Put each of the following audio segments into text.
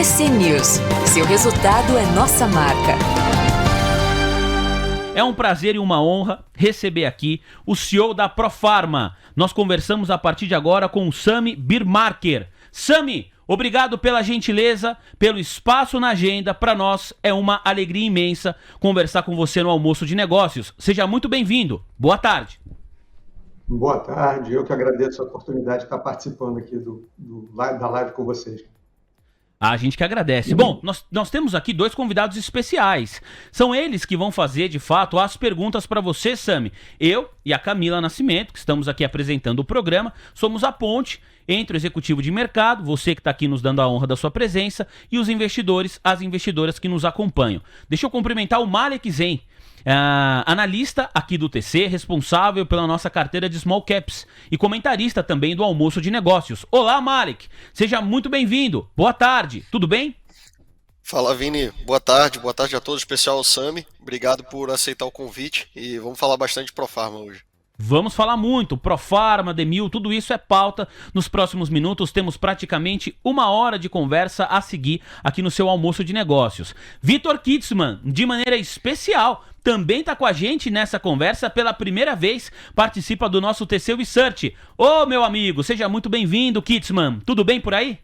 TC News. Seu resultado é nossa marca. É um prazer e uma honra receber aqui o CEO da Profarma. Nós conversamos a partir de agora com o Sami Birmarker. Sami, obrigado pela gentileza, pelo espaço na agenda. Para nós é uma alegria imensa conversar com você no Almoço de Negócios. Seja muito bem-vindo. Boa tarde. Boa tarde. Eu que agradeço a oportunidade de estar participando aqui da live com vocês. A gente que agradece. Bom, nós temos aqui dois convidados especiais. São eles que vão fazer, de fato, as perguntas para você, Sami. Eu e a Camila Nascimento, que estamos aqui apresentando o programa, somos a ponte entre o executivo de mercado, você que está aqui nos dando a honra da sua presença, e os investidores, as investidoras que nos acompanham. Deixa eu cumprimentar o Malek Zen, analista aqui do TC, responsável pela nossa carteira de Small Caps e comentarista também do Almoço de Negócios. Olá, Malek! Seja muito bem-vindo. Boa tarde. Tudo bem? Fala, Vini. Boa tarde a todos, especial ao Sami. Obrigado por aceitar o convite e vamos falar bastante de Profarma hoje. Vamos falar muito, Profarma, Demil, tudo isso é pauta. Nos próximos minutos temos praticamente 1 hora de conversa a seguir aqui no seu Almoço de Negócios. Vitor Kitzmann, de maneira especial, também está com a gente nessa conversa pela primeira vez, participa do nosso TC Research. Ô, meu amigo, seja muito bem-vindo, Kitzmann. Tudo bem por aí?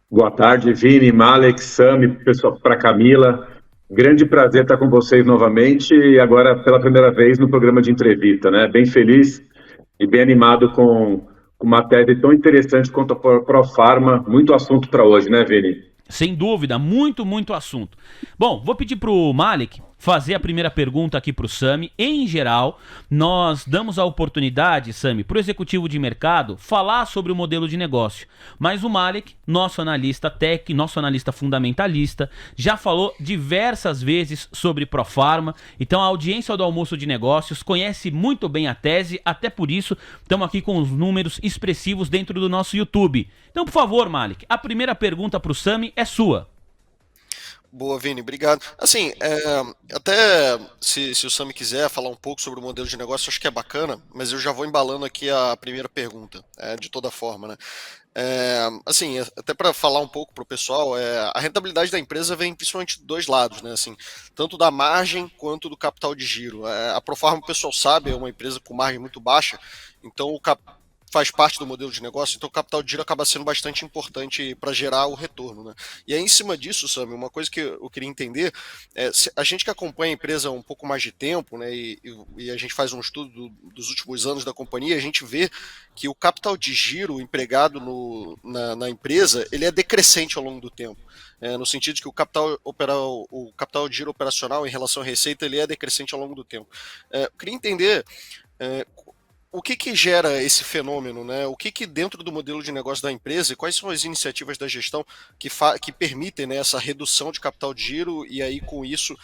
Boa tarde, Vini, Malek, Sami, pessoal, para Camila. Grande prazer estar com vocês novamente e agora pela primeira vez no programa de entrevista, né? Bem feliz e bem animado com uma tese tão interessante quanto a Profarma. Muito assunto para hoje, né, Vini? Sem dúvida, muito assunto. Bom, vou pedir para o Malek fazer a primeira pergunta aqui para o Sami. Em geral, nós damos a oportunidade, Sami, para o executivo de mercado falar sobre o modelo de negócio. Mas o Malek, nosso analista técnico, nosso analista fundamentalista, já falou diversas vezes sobre Profarma. Então a audiência do Almoço de Negócios conhece muito bem a tese, até por isso estamos aqui com os números expressivos dentro do nosso YouTube. Então, por favor, Malek, a primeira pergunta para o Sami é sua. Boa, Vini, obrigado. Assim, até se o Sami quiser falar um pouco sobre o modelo de negócio, acho que é bacana, mas eu já vou embalando aqui a primeira pergunta, de toda forma, né? Assim, até para falar um pouco para o pessoal, a rentabilidade da empresa vem principalmente de dois lados, né? Assim, tanto da margem quanto do capital de giro. A Profarma, o pessoal sabe, é uma empresa com margem muito baixa, então faz parte do modelo de negócio, então o capital de giro acaba sendo bastante importante para gerar o retorno, né? E aí, em cima disso, Sami, uma coisa que eu queria entender a gente que acompanha a empresa há um pouco mais de tempo, né, e a gente faz um estudo dos últimos anos da companhia, a gente vê que o capital de giro empregado na empresa, ele é decrescente ao longo do tempo. No sentido de que o capital de giro operacional em relação à receita, ele é decrescente ao longo do tempo. Eu queria entender o que gera esse fenômeno, né? O que dentro do modelo de negócio da empresa e quais são as iniciativas da gestão que permitem, né, essa redução de capital de giro e aí com isso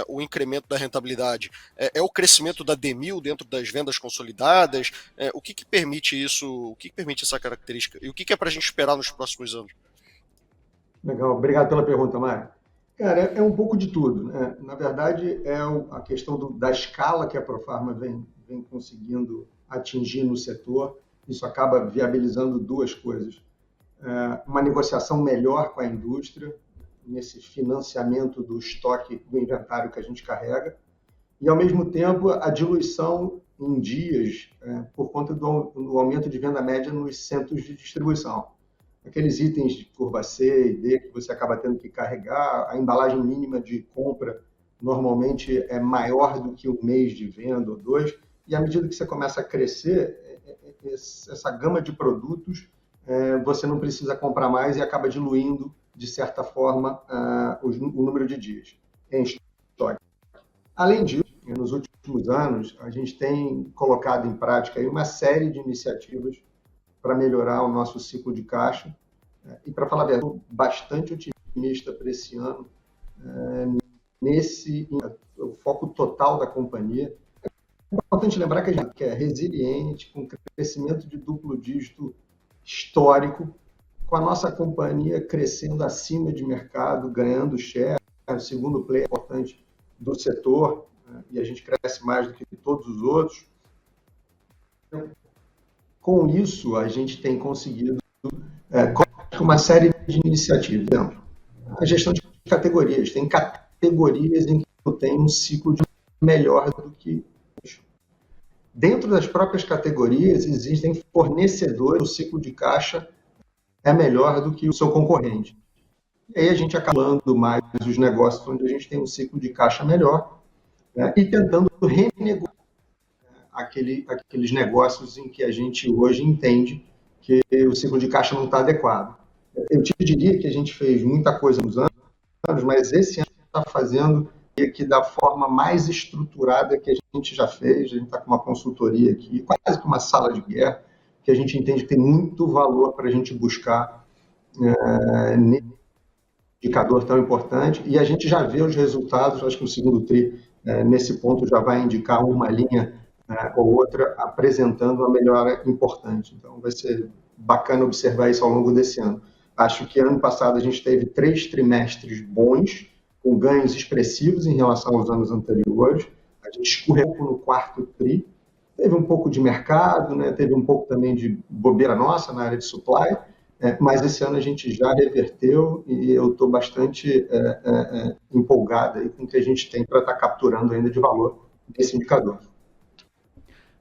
o incremento da rentabilidade? É o crescimento da Demil dentro das vendas consolidadas? O que permite isso? O que permite essa característica? E o que é para a gente esperar nos próximos anos? Legal, obrigado pela pergunta, Mário. Cara, é um pouco de tudo, né? Na verdade, é a questão da escala que a Profarma vem conseguindo atingir no setor. Isso acaba viabilizando duas coisas. Uma negociação melhor com a indústria, nesse financiamento do estoque do inventário que a gente carrega, e, ao mesmo tempo, a diluição em dias por conta do aumento de venda média nos centros de distribuição. Aqueles itens de curva C e D que você acaba tendo que carregar, a embalagem mínima de compra normalmente é maior do que um mês de venda ou dois, e à medida que você começa a crescer, essa gama de produtos, você não precisa comprar mais e acaba diluindo, de certa forma, o número de dias em estoque. Além disso, nos últimos anos, a gente tem colocado em prática aí uma série de iniciativas para melhorar o nosso ciclo de caixa. E, para falar a verdade, estou bastante otimista para esse ano, o foco total da companhia. É importante lembrar que a gente é resiliente, com crescimento de duplo dígito histórico, com a nossa companhia crescendo acima de mercado, ganhando share, o segundo player importante do setor, e a gente cresce mais do que todos os outros. Com isso, a gente tem conseguido uma série de iniciativas. Por exemplo, a gestão de categorias. Tem categorias em que eu tenho um ciclo de melhor do que isso. Dentro das próprias categorias, existem fornecedores, o ciclo de caixa é melhor do que o seu concorrente. E aí a gente acaba falando mais os negócios onde a gente tem um ciclo de caixa melhor, né, e tentando renegociar aqueles negócios em que a gente hoje entende que o ciclo de caixa não está adequado. Eu te diria que a gente fez muita coisa nos anos, mas esse ano a gente está fazendo aqui da forma mais estruturada que a gente já fez. A gente está com uma consultoria aqui, quase que uma sala de guerra, que a gente entende que tem muito valor para a gente buscar nesse indicador tão importante, e a gente já vê os resultados. Acho que o segundo TRI, nesse ponto, já vai indicar uma linha ou outra apresentando uma melhora importante. Então, vai ser bacana observar isso ao longo desse ano. Acho que ano passado a gente teve 3 trimestres bons, com ganhos expressivos em relação aos anos anteriores. A gente escorregou no quarto TRI, teve um pouco de mercado, né? Teve um pouco também de bobeira nossa na área de supply, mas esse ano a gente já reverteu e eu estou bastante empolgado aí com o que a gente tem para estar capturando ainda de valor nesse indicador.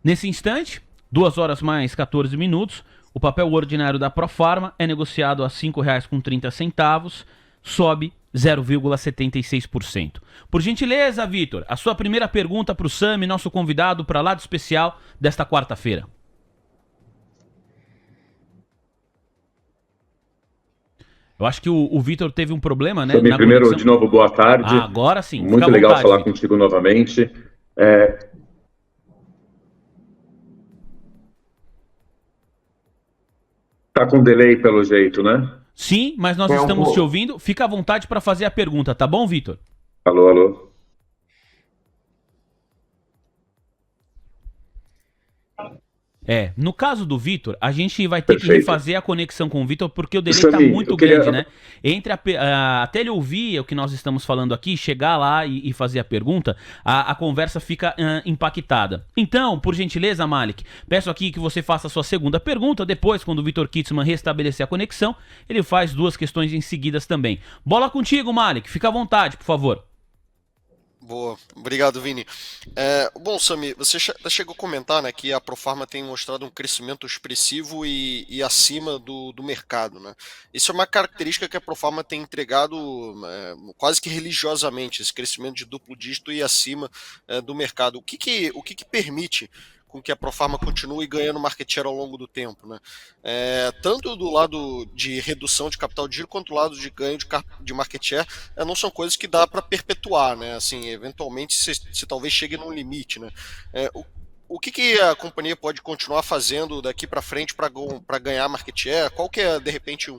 Nesse instante, 2 horas mais 14 minutos, o papel ordinário da Profarma é negociado a R$ 5,30, sobe 0,76%. Por gentileza, Vitor, a sua primeira pergunta para o Sami, nosso convidado para Lado Especial desta quarta-feira. Eu acho que o Vitor teve um problema, né? Sami, primeiro, conexão. De novo, boa tarde. Agora sim. Muito legal vontade, falar Vitor. Contigo novamente. Tá com delay pelo jeito, né? Sim, mas nós estamos te ouvindo. Fica à vontade para fazer a pergunta, tá bom, Vitor? Alô, alô. No caso do Vitor, a gente vai ter que refazer a conexão com o Vitor, porque o delay está muito grande, né? Até ele ouvir o que nós estamos falando aqui, chegar lá e fazer a pergunta, a conversa fica impactada. Então, por gentileza, Malik, peço aqui que você faça a sua segunda pergunta. Depois, quando o Vitor Kitzmann restabelecer a conexão, ele faz 2 questões em seguidas também. Bola contigo, Malik. Fica à vontade, por favor. Boa, obrigado, Vini. Bom, Sami, você chegou a comentar, né, que a Profarma tem mostrado um crescimento expressivo e acima do mercado, né? Isso é uma característica que a Profarma tem entregado quase que religiosamente, esse crescimento de duplo dígito e acima do mercado. O que permite com que a Profarma continue ganhando market share ao longo do tempo, né? Tanto do lado de redução de capital de giro quanto do lado de ganho de market share, não são coisas que dá para perpetuar, né? Assim, eventualmente se talvez chegue num limite, né? O que a companhia pode continuar fazendo daqui para frente para ganhar market share? Qual que é, de repente,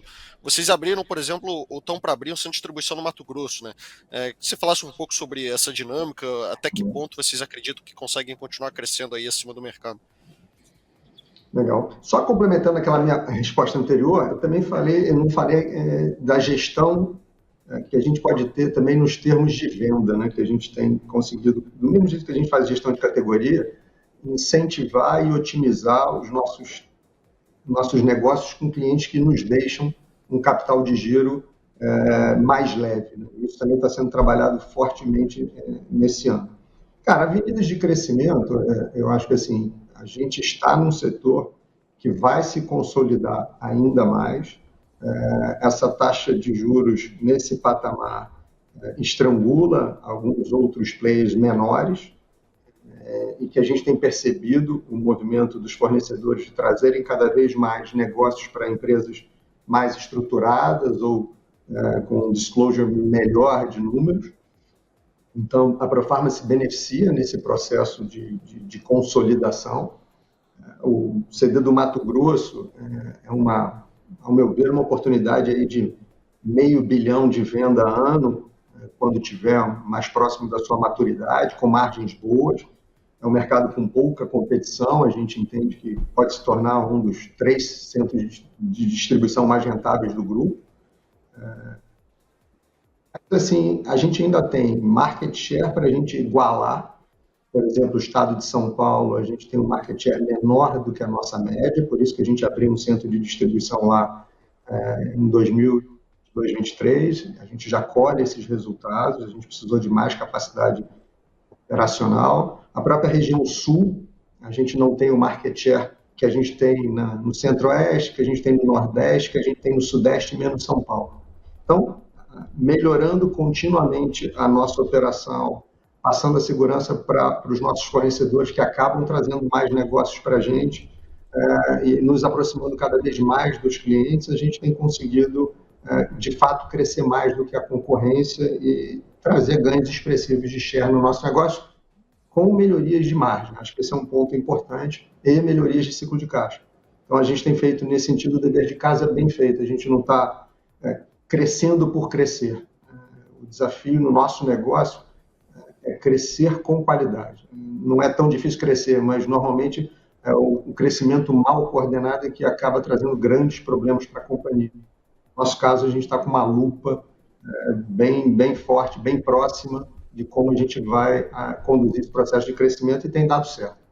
vocês abriram, por exemplo, ou estão para abrir um centro de distribuição no Mato Grosso, né? Que você falasse um pouco sobre essa dinâmica, até que ponto vocês acreditam que conseguem continuar crescendo aí acima do mercado? Legal. Só complementando aquela minha resposta anterior, eu não falei da gestão que a gente pode ter também nos termos de venda, né? Que a gente tem conseguido, do mesmo jeito que a gente faz gestão de categoria, incentivar e otimizar os nossos negócios com clientes que nos deixam um capital de giro mais leve, né? Isso também está sendo trabalhado fortemente nesse ano. Cara, avenidas de crescimento, eu acho que assim, a gente está num setor que vai se consolidar ainda mais. Essa taxa de juros nesse patamar estrangula alguns outros players menores, e que a gente tem percebido o movimento dos fornecedores de trazerem cada vez mais negócios para empresas mais estruturadas ou com um disclosure melhor de números. Então, a Profarma se beneficia nesse processo de consolidação. O CD do Mato Grosso ao meu ver, uma oportunidade aí de $500 milhão de venda ano, quando tiver mais próximo da sua maturidade, com margens boas. É um mercado com pouca competição, a gente entende que pode se tornar um dos 3 centros de distribuição mais rentáveis do grupo. Assim, a gente ainda tem market share para a gente igualar. Por exemplo, o estado de São Paulo, a gente tem um market share menor do que a nossa média, por isso que a gente abriu um centro de distribuição lá em 2000 2022-2023, a gente já colhe esses resultados, a gente precisou de mais capacidade operacional. A própria região sul, a gente não tem o market share que a gente tem no centro-oeste, que a gente tem no nordeste, que a gente tem no sudeste, menos São Paulo. Então, melhorando continuamente a nossa operação, passando a segurança para os nossos fornecedores, que acabam trazendo mais negócios para a gente, e nos aproximando cada vez mais dos clientes, a gente tem conseguido, de fato, crescer mais do que a concorrência e trazer ganhos expressivos de share no nosso negócio, com melhorias de margem. Acho que esse é um ponto importante, e melhorias de ciclo de caixa. Então, a gente tem feito, nesse sentido, o dever de casa bem feito. A gente não está crescendo por crescer. O desafio no nosso negócio é crescer com qualidade. Não é tão difícil crescer, mas, normalmente, é o crescimento mal coordenado que acaba trazendo grandes problemas para a companhia. No nosso caso, a gente está com uma lupa bem forte, bem próxima de como a gente vai conduzir esse processo de crescimento, e tem dado certo.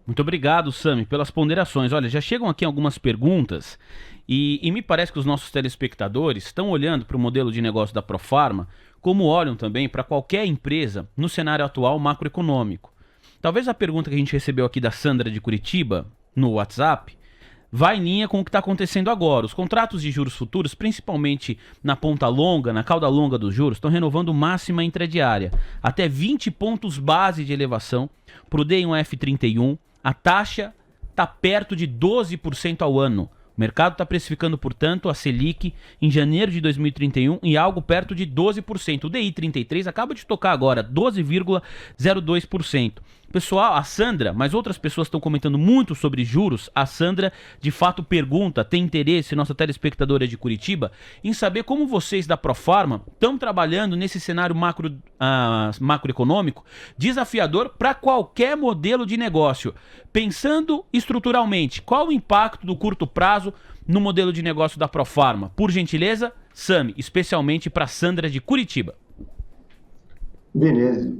Muito obrigado, Sami, pelas ponderações. Olha, já chegam aqui algumas perguntas e me parece que os nossos telespectadores estão olhando para o modelo de negócio da Profarma como olham também para qualquer empresa no cenário atual macroeconômico. Talvez a pergunta que a gente recebeu aqui da Sandra de Curitiba, no WhatsApp, vai em linha com o que está acontecendo agora. Os contratos de juros futuros, principalmente na ponta longa, na cauda longa dos juros, estão renovando máxima intradiária, até 20 pontos base de elevação para o D1F31. A taxa está perto de 12% ao ano. O mercado está precificando, portanto, a Selic em janeiro de 2031 em algo perto de 12%. O DI 33 acaba de tocar agora, 12,02%. Pessoal, a Sandra, mas outras pessoas estão comentando muito sobre juros. A Sandra, de fato, pergunta, tem interesse, nossa telespectadora de Curitiba, em saber como vocês da Profarma estão trabalhando nesse cenário macroeconômico desafiador para qualquer modelo de negócio. Pensando estruturalmente, qual o impacto do curto prazo no modelo de negócio da Profarma? Por gentileza, Sami, especialmente para Sandra de Curitiba. Beleza.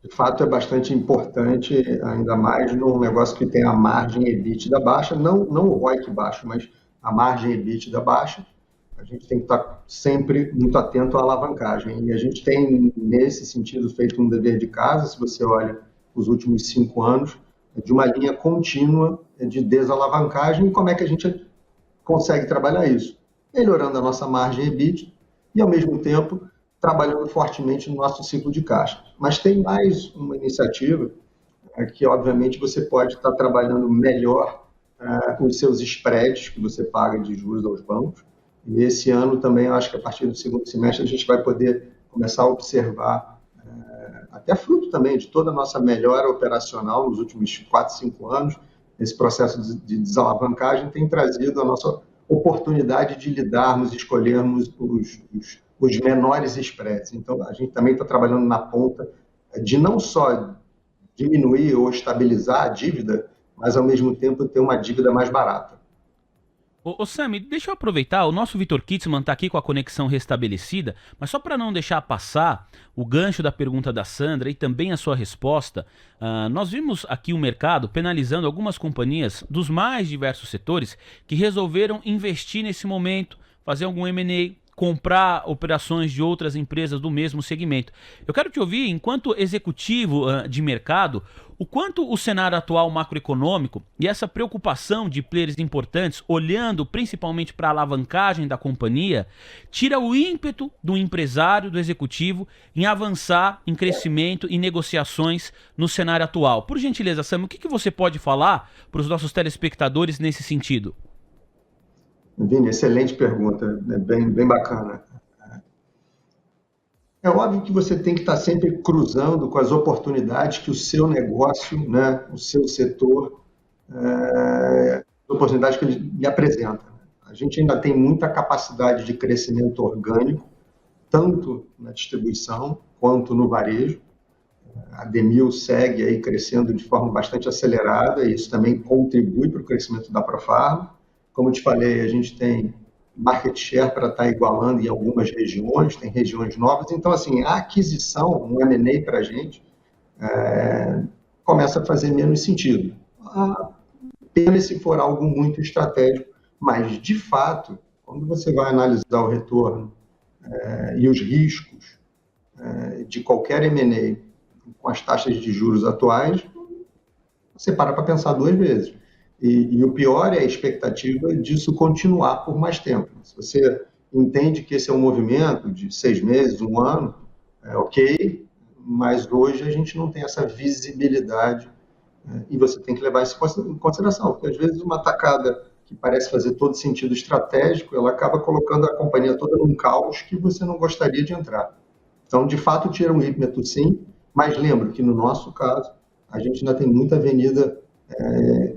De fato, é bastante importante, ainda mais num negócio que tem a margem EBITDA baixa, não o ROIC baixo, mas a margem EBITDA baixa. A gente tem que estar sempre muito atento à alavancagem. E a gente tem, nesse sentido, feito um dever de casa, se você olha os últimos 5 anos, de uma linha contínua de desalavancagem. E como é que a gente consegue trabalhar isso? Melhorando a nossa margem EBITDA e, ao mesmo tempo, trabalhando fortemente no nosso ciclo de caixa. Mas tem mais uma iniciativa que, obviamente, você pode estar trabalhando melhor os seus spreads que você paga de juros aos bancos. E esse ano também, eu acho que a partir do segundo semestre, a gente vai poder começar a observar, até fruto também de toda a nossa melhora operacional nos últimos 4, 5 anos, esse processo de desalavancagem tem trazido a nossa oportunidade de lidarmos, escolhermos os menores spreads. Então, a gente também está trabalhando na ponta de não só diminuir ou estabilizar a dívida, mas, ao mesmo tempo, ter uma dívida mais barata. Ô Sami, deixa eu aproveitar, o nosso Vitor Kitzmann está aqui com a conexão restabelecida, mas só para não deixar passar o gancho da pergunta da Sandra e também a sua resposta, nós vimos aqui o mercado penalizando algumas companhias dos mais diversos setores que resolveram investir nesse momento, fazer algum M&A, comprar operações de outras empresas do mesmo segmento. Eu quero te ouvir, enquanto executivo de mercado, o quanto o cenário atual macroeconômico e essa preocupação de players importantes, olhando principalmente para a alavancagem da companhia, tira o ímpeto do empresário, do executivo, em avançar em crescimento e negociações no cenário atual. Por gentileza, Sam, o que você pode falar para os nossos telespectadores nesse sentido? Vini, excelente pergunta, bem bacana. É óbvio que você tem que estar sempre cruzando com as oportunidades que o seu negócio, né, o seu setor, as oportunidades que ele lhe apresenta. A gente ainda tem muita capacidade de crescimento orgânico, tanto na distribuição quanto no varejo. A Demil segue aí crescendo de forma bastante acelerada e isso também contribui para o crescimento da Profarma. Como eu te falei, a gente tem market share para estar igualando em algumas regiões, tem regiões novas. Então, assim, a aquisição, um M&A para a gente, começa a fazer menos sentido. Apenas se for algo muito estratégico, mas, de fato, Quando você vai analisar o retorno e os riscos de qualquer M&A com as taxas de juros atuais, você para pensar 2 vezes. E o pior é a expectativa disso continuar por mais tempo. Se você entende que esse é um movimento de 6 meses, 1 ano, ok, mas hoje a gente não tem essa visibilidade e você tem que levar isso em consideração, porque às vezes uma tacada que parece fazer todo sentido estratégico, ela acaba colocando a companhia toda num caos que você não gostaria de entrar. Então, de fato, tira um ímpeto sim, mas lembro que no nosso caso, a gente ainda tem muita avenida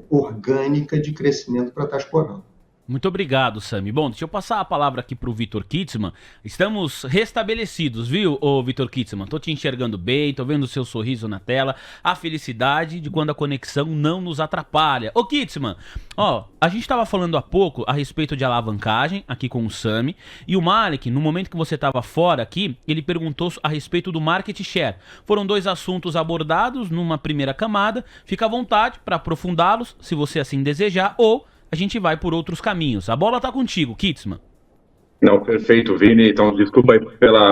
orgânica de crescimento para estar explorando. Muito obrigado, Sami. Bom, deixa eu passar a palavra aqui pro Vitor Kitzmann. Estamos restabelecidos, viu, ô Vitor Kitzmann? Tô te enxergando bem, tô vendo o seu sorriso na tela, a felicidade de quando a conexão não nos atrapalha. Ô Kitzmann, ó, a gente tava falando há pouco a respeito de alavancagem aqui com o Sami, e o Malik, no momento que você tava fora aqui, ele perguntou a respeito do market share. Foram 2 assuntos abordados numa primeira camada, fica à vontade para aprofundá-los, se você assim desejar, ou a gente vai por outros caminhos. A bola tá contigo, Kitzmann. Não, perfeito, Vini. Então, desculpa aí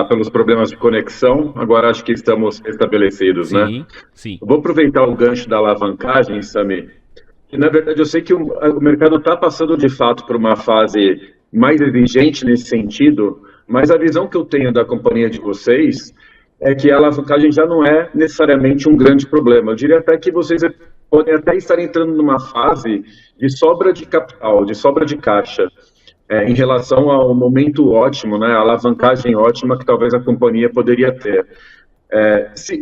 pelos problemas de conexão. Agora acho que estamos restabelecidos, né? Sim, sim. Eu vou aproveitar o gancho da alavancagem, Sami. E, na verdade, eu sei que o mercado está passando, de fato, por uma fase mais exigente nesse sentido, mas a visão que eu tenho da companhia de vocês é que a alavancagem já não é necessariamente um grande problema. Eu diria até que vocês podem até estar entrando numa fase de sobra de capital, de sobra de caixa, em relação ao momento ótimo, né, a alavancagem ótima que talvez a companhia poderia ter.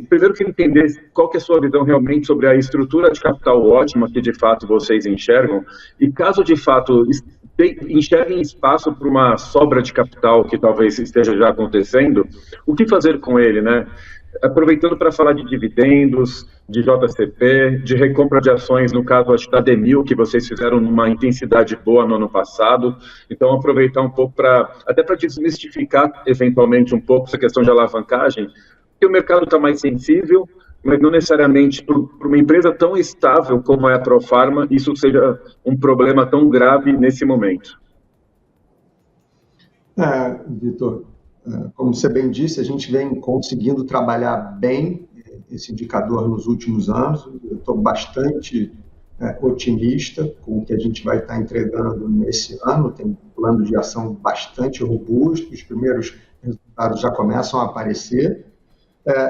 Primeiro, eu queria entender qual que é a sua visão realmente sobre a estrutura de capital ótima que de fato vocês enxergam, e caso de fato enxerguem espaço para uma sobra de capital que talvez esteja já acontecendo, o que fazer com ele, né? Aproveitando para falar de dividendos, de JCP, de recompra de ações, no caso acho da Demil, que vocês fizeram numa intensidade boa no ano passado. Então, aproveitar um pouco até para desmistificar eventualmente um pouco essa questão de alavancagem, porque o mercado está mais sensível, mas não necessariamente para uma empresa tão estável como é a Profarma, isso seja um problema tão grave nesse momento. Vitor, como você bem disse, a gente vem conseguindo trabalhar bem esse indicador nos últimos anos. Eu estou bastante otimista com o que a gente vai estar entregando nesse ano. Tem um plano de ação bastante robusto, os primeiros resultados já começam a aparecer.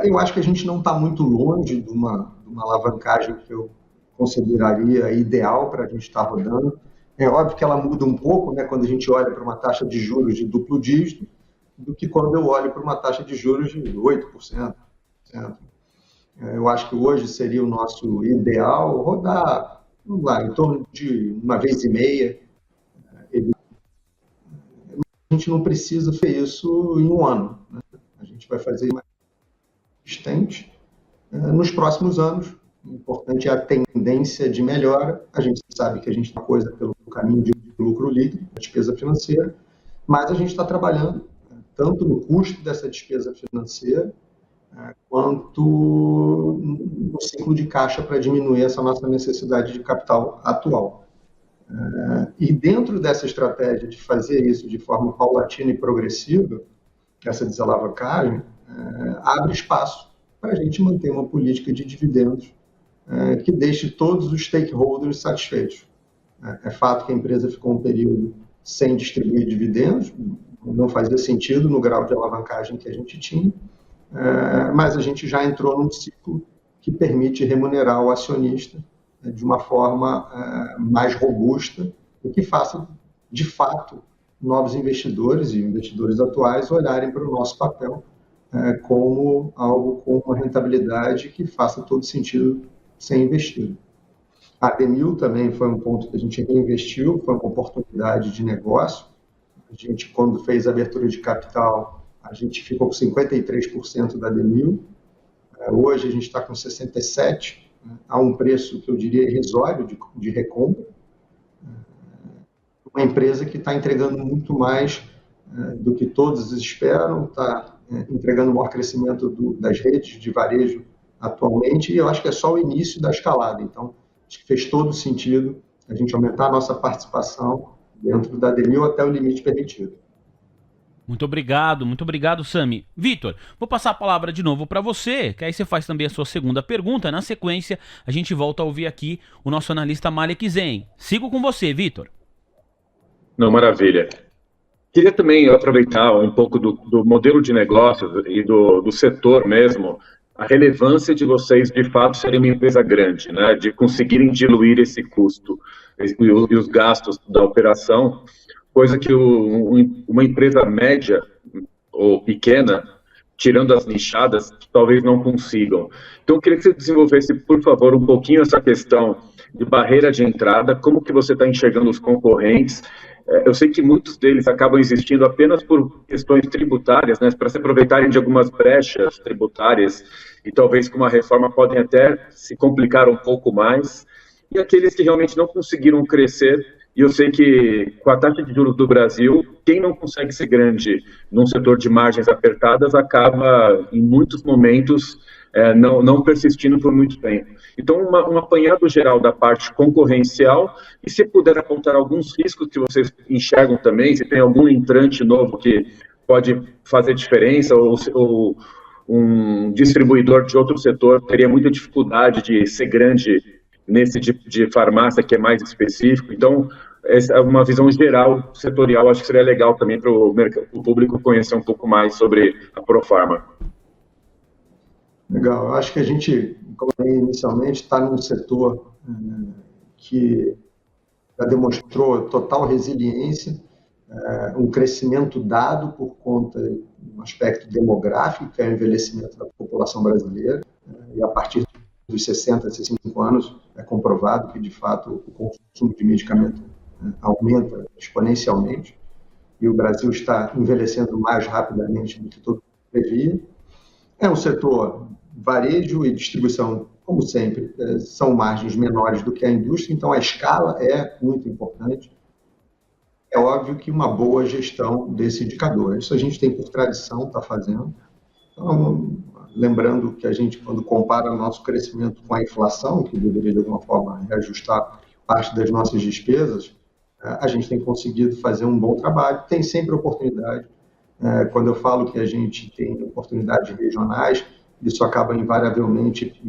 Eu acho que a gente não está muito longe de uma alavancagem que eu consideraria ideal para a gente estar rodando. É óbvio que ela muda um pouco, né, quando a gente olha para uma taxa de juros de duplo dígito, do que quando eu olho para uma taxa de juros de 8%. Eu acho que hoje seria o nosso ideal rodar, vamos lá, em torno de 1,5 vezes. A gente não precisa fazer isso em um ano, né? A gente vai fazer mais consistente nos próximos anos. O importante é a tendência de melhora. A gente sabe que a gente está coisa pelo caminho de lucro líquido, a despesa financeira, mas a gente está trabalhando tanto no custo dessa despesa financeira, quanto no ciclo de caixa para diminuir essa nossa necessidade de capital atual. E dentro dessa estratégia de fazer isso de forma paulatina e progressiva, essa desalavancagem, abre espaço para a gente manter uma política de dividendos que deixe todos os stakeholders satisfeitos. É fato que a empresa ficou um período sem distribuir dividendos, não fazia sentido no grau de alavancagem que a gente tinha, mas a gente já entrou num ciclo que permite remunerar o acionista de uma forma mais robusta e que faça, de fato, novos investidores e investidores atuais olharem para o nosso papel como algo com uma rentabilidade que faça todo sentido ser investido. A Demil também foi um ponto que a gente reinvestiu, foi uma oportunidade de negócio. A gente, quando fez a abertura de capital, a gente ficou com 53% da Demil. Hoje a gente está com 67%, a um preço que eu diria irrisório de recompra. Uma empresa que está entregando muito mais do que todos esperam, está entregando o maior crescimento das redes de varejo atualmente, e eu acho que é só o início da escalada. Então, acho que fez todo sentido a gente aumentar a nossa participação dentro da DMIL até o limite permitido. Muito obrigado, Sami. Vitor, vou passar a palavra de novo para você, que aí você faz também a sua segunda pergunta. Na sequência, a gente volta a ouvir aqui o nosso analista Malek Zen. Sigo com você, Vitor. Não, maravilha. Queria também aproveitar um pouco do modelo de negócios e do setor mesmo, a relevância de vocês, de fato, serem uma empresa grande, né, de conseguirem diluir esse custo e os gastos da operação, coisa que uma empresa média ou pequena, tirando as nichadas, talvez não consigam. Então, eu queria que você desenvolvesse, por favor, um pouquinho essa questão de barreira de entrada, como que você está enxergando os concorrentes. Eu sei que muitos deles acabam existindo apenas por questões tributárias, né, para se aproveitarem de algumas brechas tributárias, e talvez com uma reforma podem até se complicar um pouco mais, e aqueles que realmente não conseguiram crescer. E eu sei que, com a taxa de juros do Brasil, quem não consegue ser grande num setor de margens apertadas acaba, em muitos momentos, não persistindo por muito tempo. Então, um apanhado geral da parte concorrencial, e se puder apontar alguns riscos que vocês enxergam também, se tem algum entrante novo que pode fazer diferença, ou um distribuidor de outro setor teria muita dificuldade de ser grande nesse tipo de farmácia que é mais específico. Então, essa é uma visão geral, setorial, acho que seria legal também para o público conhecer um pouco mais sobre a Profarma. Legal, eu acho que a gente, como eu falei inicialmente, está num setor que já demonstrou total resiliência, um crescimento dado por conta do aspecto demográfico, que é o envelhecimento da população brasileira, e a partir dos 60 a 65 anos é comprovado que, de fato, o consumo de medicamento aumenta exponencialmente, e o Brasil está envelhecendo mais rapidamente do que todo mundo previa. É um setor, varejo e distribuição, como sempre, são margens menores do que a indústria, então a escala é muito importante. É óbvio que uma boa gestão desse indicador, isso a gente tem por tradição, está fazendo. Então, lembrando que a gente, quando compara o nosso crescimento com a inflação, que deveria de alguma forma reajustar parte das nossas despesas, a gente tem conseguido fazer um bom trabalho, tem sempre oportunidade. Quando eu falo que a gente tem oportunidades regionais, isso acaba invariavelmente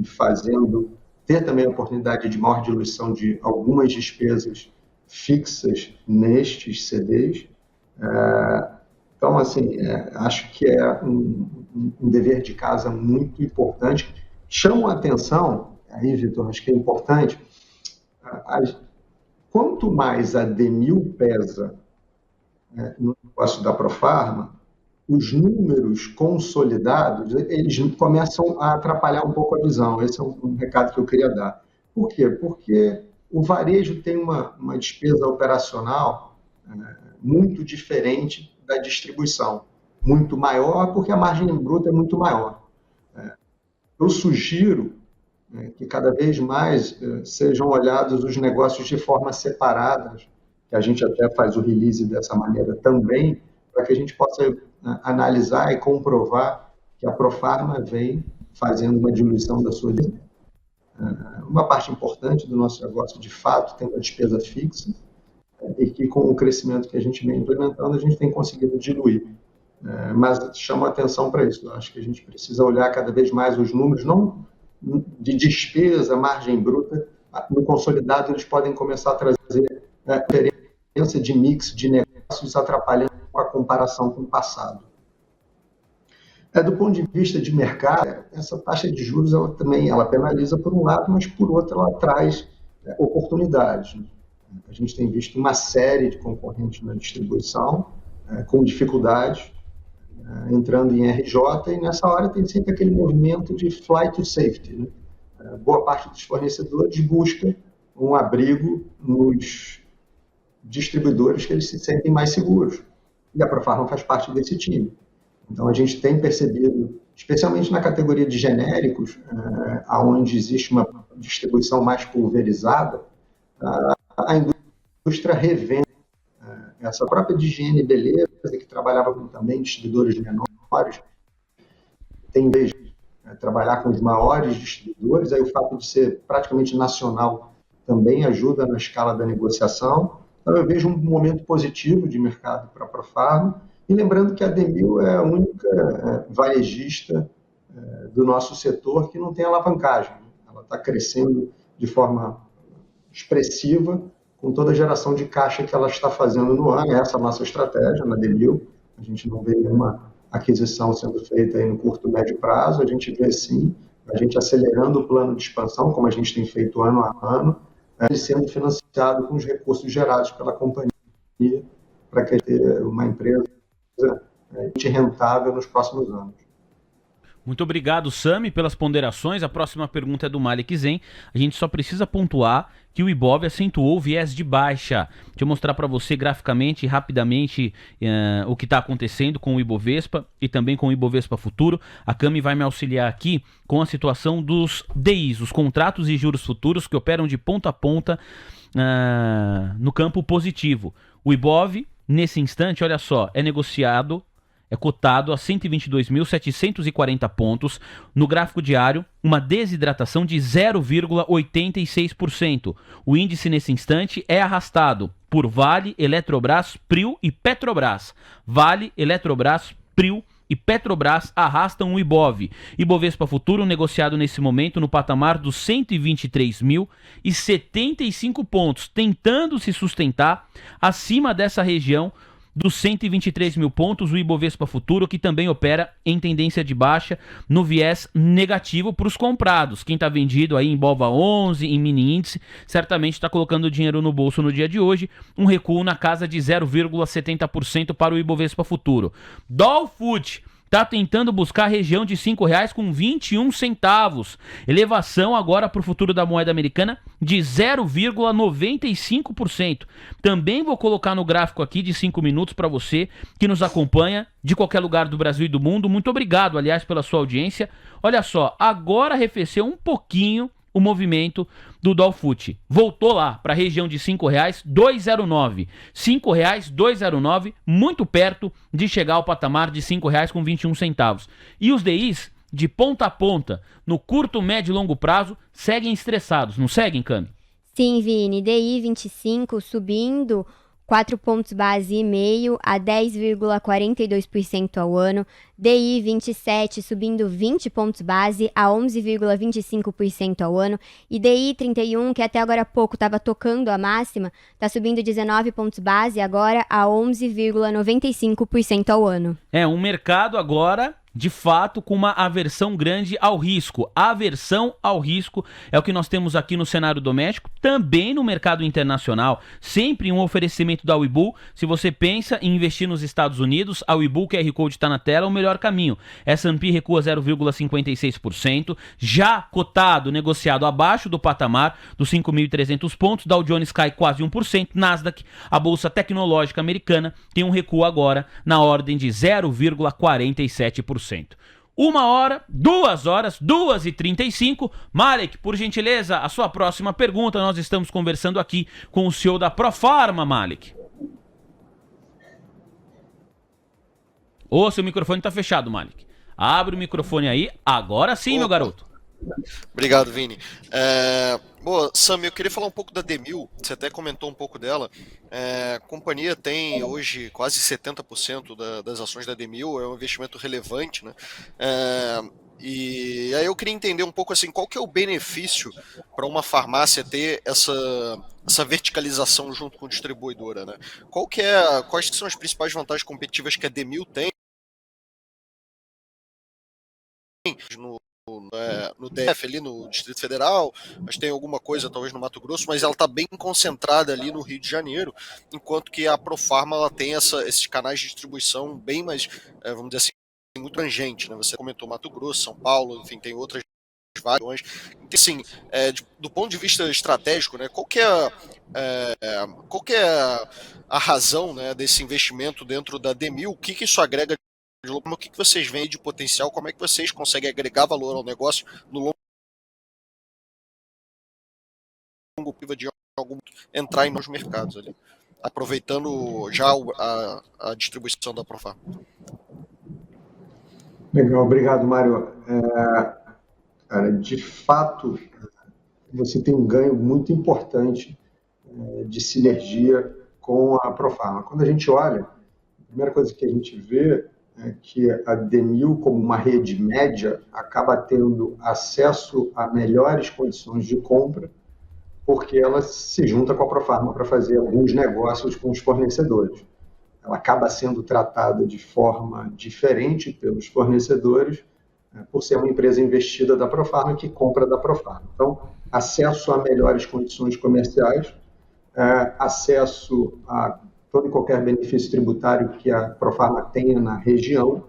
ter também a oportunidade de maior diluição de algumas despesas fixas nestes CDs. Então, assim, acho que é um dever de casa muito importante. Chamo a atenção, aí, Vitor, acho que é importante, quanto mais a DMIL pesa no negócio da Profarma, os números consolidados, eles começam a atrapalhar um pouco a visão. Esse é um recado que eu queria dar. Por quê? Porque o varejo tem uma despesa operacional muito diferente da distribuição. Muito maior, porque a margem bruta é muito maior. Eu sugiro que cada vez mais sejam olhados os negócios de forma separada, que a gente até faz o release dessa maneira também, para que a gente possa analisar e comprovar que a Profarma vem fazendo uma diluição da sua despesa. Uma parte importante do nosso negócio, de fato, tem uma despesa fixa, e que com o crescimento que a gente vem implementando, a gente tem conseguido diluir. Mas chamo a atenção para isso. Eu acho que a gente precisa olhar cada vez mais os números, não de despesa, margem bruta. No consolidado, eles podem começar a trazer diferença de mix de negócios, atrapalhando a comparação com o passado. Do ponto de vista de mercado, essa taxa de juros ela penaliza por um lado, mas por outro ela traz oportunidades. A gente tem visto uma série de concorrentes na distribuição com dificuldades, entrando em RJ, e nessa hora tem sempre aquele movimento de flight to safety. Né? Boa parte dos fornecedores busca um abrigo nos distribuidores que eles se sentem mais seguros. E a Profarma faz parte desse time. Então, a gente tem percebido, especialmente na categoria de genéricos, onde existe uma distribuição mais pulverizada, a indústria revende essa própria de higiene e beleza, que trabalhava com também distribuidores menores, tem vez de trabalhar com os maiores distribuidores, aí o fato de ser praticamente nacional também ajuda na escala da negociação. Então, eu vejo um momento positivo de mercado para a Profarma, e lembrando que a Demil é a única varejista do nosso setor que não tem alavancagem. Ela está crescendo de forma expressiva, com toda a geração de caixa que ela está fazendo no ano. Essa é a nossa estratégia na Demil. A gente não vê nenhuma aquisição sendo feita aí no curto e médio prazo, a gente vê sim a gente acelerando o plano de expansão, como a gente tem feito ano a ano, sendo financiado com os recursos gerados pela companhia, para que tenha uma empresa rentável nos próximos anos. Muito obrigado, Sami, pelas ponderações. A próxima pergunta é do Malik Zen. A gente só precisa pontuar que o Ibov acentuou o viés de baixa. Deixa eu mostrar para você graficamente e rapidamente o que está acontecendo com o Ibovespa e também com o Ibovespa Futuro. A Cami vai me auxiliar aqui com a situação dos DIs, os contratos e juros futuros que operam de ponta a ponta no campo positivo. O Ibov, nesse instante, olha só, é cotado a 122.740 pontos. No gráfico diário, uma desidratação de 0,86%. O índice nesse instante é arrastado por Vale, Eletrobras, Prio e Petrobras. Vale, Eletrobras, Prio e Petrobras arrastam o Ibov. Ibovespa Futuro negociado nesse momento no patamar dos 123.075 pontos, tentando se sustentar acima dessa região dos 123 mil pontos. O Ibovespa Futuro, que também opera em tendência de baixa, no viés negativo para os comprados. Quem está vendido aí em Bova 11, em mini índice, certamente está colocando dinheiro no bolso no dia de hoje. Um recuo na casa de 0,70% para o Ibovespa Futuro. Dolfoot está tentando buscar a região de R$ 5,21. Elevação agora para o futuro da moeda americana de 0,95%. Também vou colocar no gráfico aqui de 5 minutos para você que nos acompanha de qualquer lugar do Brasil e do mundo. Muito obrigado, aliás, pela sua audiência. Olha só, agora arrefeceu um pouquinho o movimento do Dolfoot. Voltou lá para a região de R$ 5,209. R$ 5,209, muito perto de chegar ao patamar de R$ 5,21. E os DIs, de ponta a ponta, no curto, médio e longo prazo, seguem estressados, não seguem, Cami? Sim, Vini. DI 25 subindo 4 pontos base e meio a 10,42% ao ano. DI 27 subindo 20 pontos base a 11,25% ao ano. E DI 31, que até agora há pouco estava tocando a máxima, está subindo 19 pontos base agora a 11,95% ao ano. É um mercado agora, de fato, com uma aversão grande ao risco. A aversão ao risco é o que nós temos aqui no cenário doméstico, também no mercado internacional. Sempre um oferecimento da Webull. Se você pensa em investir nos Estados Unidos, a Webull QR Code está na tela, o melhor caminho. S&P recua 0,56%, já cotado, negociado abaixo do patamar dos 5.300 pontos. Dow Jones cai quase 1%. Nasdaq, a bolsa tecnológica americana, tem um recuo agora na ordem de 0,47%. 1 hora, 2 horas, 2h35. Malik, por gentileza, a sua próxima pergunta. Nós estamos conversando aqui com o CEO da Profarma, Malik. Ô, seu microfone está fechado, Malik. Abre o microfone aí. Agora sim, meu garoto. Obrigado, Vini. Bom, Sam, eu queria falar um pouco da Demil, você até comentou um pouco dela. A companhia tem hoje quase 70% das ações da Demil, é um investimento relevante, né? E aí eu queria entender um pouco assim, qual que é o benefício para uma farmácia ter essa verticalização junto com a distribuidora, né? Quais que são as principais vantagens competitivas que a Demil tem no DF, ali no Distrito Federal, mas tem alguma coisa talvez no Mato Grosso, mas ela está bem concentrada ali no Rio de Janeiro, enquanto que a Profarma ela tem esses canais de distribuição bem mais, vamos dizer assim, muito abrangente, né? Você comentou Mato Grosso, São Paulo, enfim, tem outras várias. Então, assim, do ponto de vista estratégico, né, qual que é a razão, né, desse investimento dentro da Demil? O que isso agrega? O que vocês veem de potencial? Como é que vocês conseguem agregar valor ao negócio no longo prazo de entrar em novos mercados ali, aproveitando já a distribuição da Profarma? Legal, obrigado, Mário. Cara, de fato, você tem um ganho muito importante de sinergia com a Profarma. Quando a gente olha, a primeira coisa que a gente vê é que a Demil, como uma rede média, acaba tendo acesso a melhores condições de compra, porque ela se junta com a Profarma para fazer alguns negócios com os fornecedores. Ela acaba sendo tratada de forma diferente pelos fornecedores, por ser uma empresa investida da Profarma que compra da Profarma. Então, acesso a melhores condições comerciais, acesso a todo e qualquer benefício tributário que a Profarma tenha na região.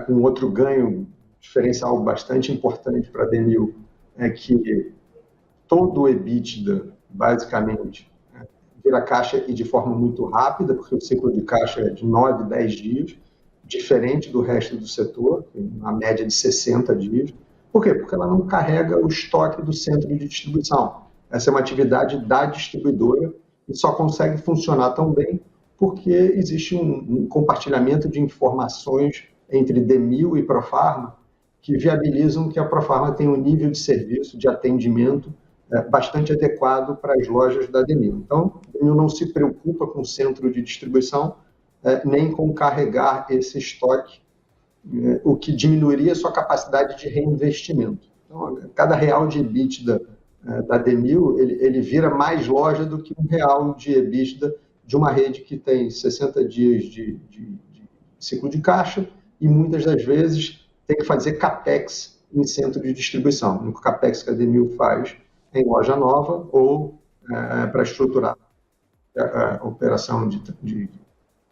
Um outro ganho diferencial bastante importante para a Demil é que todo o EBITDA, basicamente, vira caixa e de forma muito rápida, porque o ciclo de caixa é de 9, 10 dias, diferente do resto do setor, na média de 60 dias. Por quê? Porque ela não carrega o estoque do centro de distribuição. Essa é uma atividade da distribuidora e só consegue funcionar tão bem porque existe um compartilhamento de informações entre Demil e Profarma que viabilizam que a Profarma tenha um nível de serviço, de atendimento bastante adequado para as lojas da Demil. Então, a Demil não se preocupa com o centro de distribuição, nem com carregar esse estoque, o que diminuiria a sua capacidade de reinvestimento. Então, cada real de EBITDA da Demil, ele vira mais loja do que um real de EBITDA de uma rede que tem 60 dias de ciclo de caixa e muitas das vezes tem que fazer CAPEX em centro de distribuição. O único CAPEX que a Demil faz é em loja nova ou para estruturar a operação de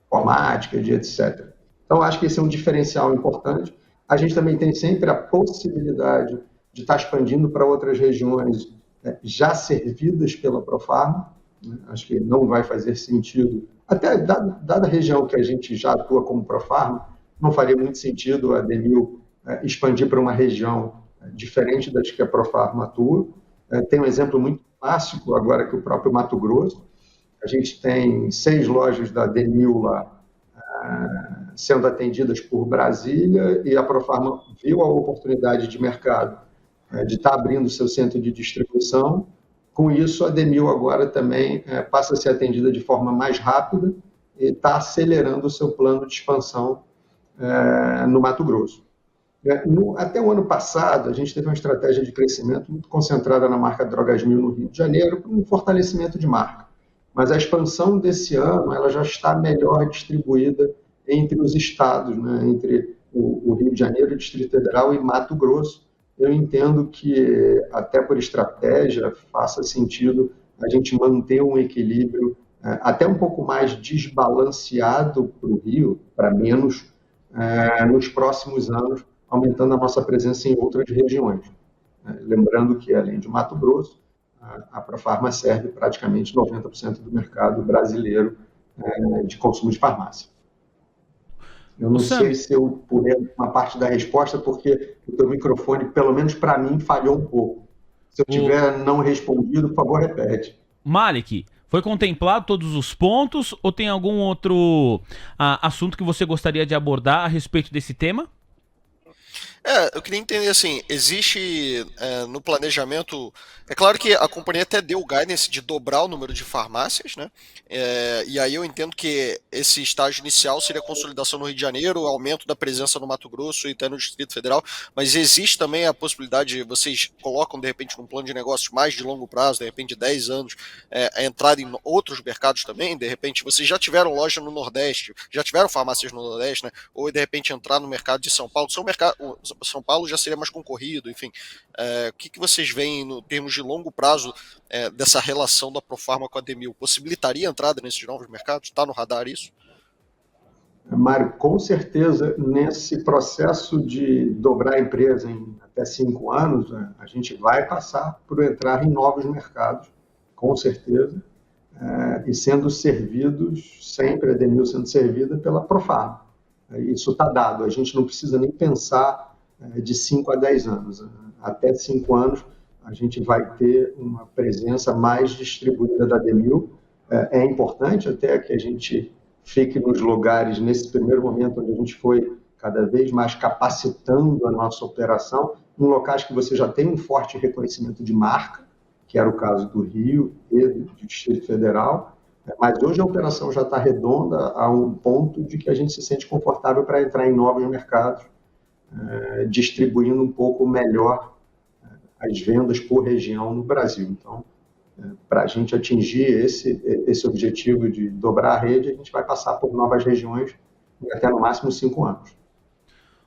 informática, de etc. Então, acho que esse é um diferencial importante. A gente também tem sempre a possibilidade de estar expandindo para outras regiões já servidas pela Profarma. Acho que não vai fazer sentido, até dada a região que a gente já atua como Profarma, não faria muito sentido a Demil expandir para uma região diferente das que a Profarma atua. Tem um exemplo muito clássico agora que o próprio Mato Grosso. A gente tem 6 lojas da Demil lá sendo atendidas por Brasília e a Profarma viu a oportunidade de mercado de estar abrindo seu centro de distribuição. Com isso, a Demil agora também passa a ser atendida de forma mais rápida e está acelerando o seu plano de expansão no Mato Grosso. Até o ano passado, a gente teve uma estratégia de crescimento muito concentrada na marca Drogas Mil no Rio de Janeiro, para um fortalecimento de marca. Mas a expansão desse ano ela já está melhor distribuída entre os estados, né? Entre o Rio de Janeiro, o Distrito Federal e Mato Grosso. Eu entendo que, até por estratégia, faça sentido a gente manter um equilíbrio até um pouco mais desbalanceado para o Rio, para menos, nos próximos anos, aumentando a nossa presença em outras regiões. Lembrando que, além de Mato Grosso, a Profarma serve praticamente 90% do mercado brasileiro de consumo de farmácia. Eu não sei se eu pulei uma parte da resposta, porque o teu microfone, pelo menos para mim, falhou um pouco. Se eu tiver não respondido, por favor, repete. Malik, foi contemplado todos os pontos ou tem algum outro assunto que você gostaria de abordar a respeito desse tema? Eu queria entender assim, existe no planejamento, é claro que a companhia até deu o guidance de dobrar o número de farmácias, né? E aí eu entendo que esse estágio inicial seria a consolidação no Rio de Janeiro, aumento da presença no Mato Grosso e até no Distrito Federal, mas existe também a possibilidade, vocês colocam de repente num plano de negócios mais de longo prazo, de repente de 10 anos, a entrada em outros mercados também, de repente vocês já tiveram loja no Nordeste, já tiveram farmácias no Nordeste, né? Ou de repente entrar no mercado de São Paulo, São Paulo já seria mais concorrido, enfim. O que vocês veem em termos de longo prazo dessa relação da Profarma com a Demil? Possibilitaria a entrada nesses novos mercados? Está no radar isso? Mário, com certeza, nesse processo de dobrar a empresa em até 5 anos, a gente vai passar por entrar em novos mercados, com certeza, e sendo servidos, sempre a Demil sendo servida pela Profarma. Isso está dado, a gente não precisa nem pensar de 5 a 10 anos. Até 5 anos, a gente vai ter uma presença mais distribuída da Demil. É importante até que a gente fique nos lugares, nesse primeiro momento, onde a gente foi cada vez mais capacitando a nossa operação, em locais que você já tem um forte reconhecimento de marca, que era o caso do Rio e do Distrito Federal, Mas hoje a operação já está redonda a um ponto de que a gente se sente confortável para entrar em novos mercados, distribuindo um pouco melhor as vendas por região no Brasil. Então, para a gente atingir esse objetivo de dobrar a rede, a gente vai passar por novas regiões até no máximo 5 anos.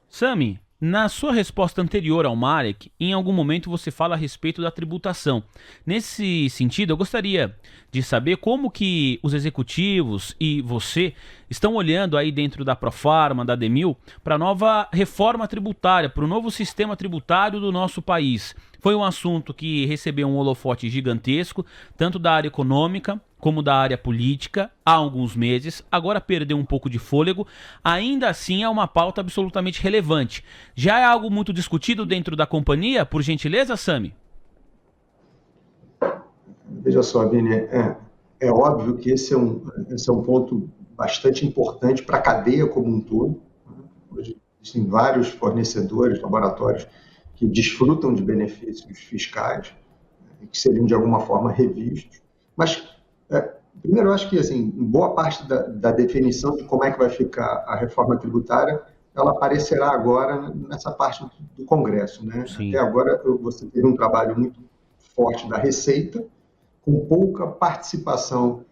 Sami, na sua resposta anterior ao Marek, em algum momento você fala a respeito da tributação. Nesse sentido, eu gostaria de saber como que os executivos e você estão olhando aí dentro da Profarma, da Demil, para a nova reforma tributária, para o novo sistema tributário do nosso país. Foi um assunto que recebeu um holofote gigantesco, tanto da área econômica como da área política, há alguns meses, agora perdeu um pouco de fôlego, ainda assim é uma pauta absolutamente relevante. Já é algo muito discutido dentro da companhia, por gentileza, Sami? Veja só, Vini, é óbvio que esse é um ponto bastante importante para a cadeia como um todo. Hoje existem vários fornecedores, laboratórios que desfrutam de benefícios fiscais, que seriam de alguma forma revistos. Mas, primeiro, eu acho que assim, boa parte da definição de como é que vai ficar a reforma tributária, ela aparecerá agora nessa parte do Congresso, né? Até agora, você teve um trabalho muito forte da Receita, com pouca participação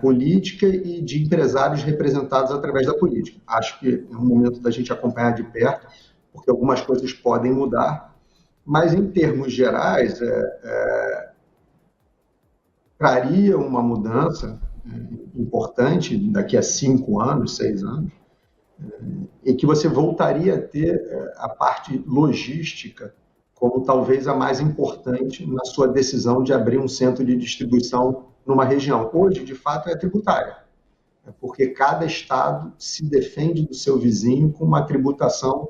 política e de empresários representados através da política. Acho que é um momento da gente acompanhar de perto, porque algumas coisas podem mudar, mas em termos gerais, traria uma mudança importante daqui a 5 anos, 6 anos, e que você voltaria a ter a parte logística como talvez a mais importante na sua decisão de abrir um centro de distribuição numa região. Hoje, de fato, é tributária, porque cada estado se defende do seu vizinho com uma tributação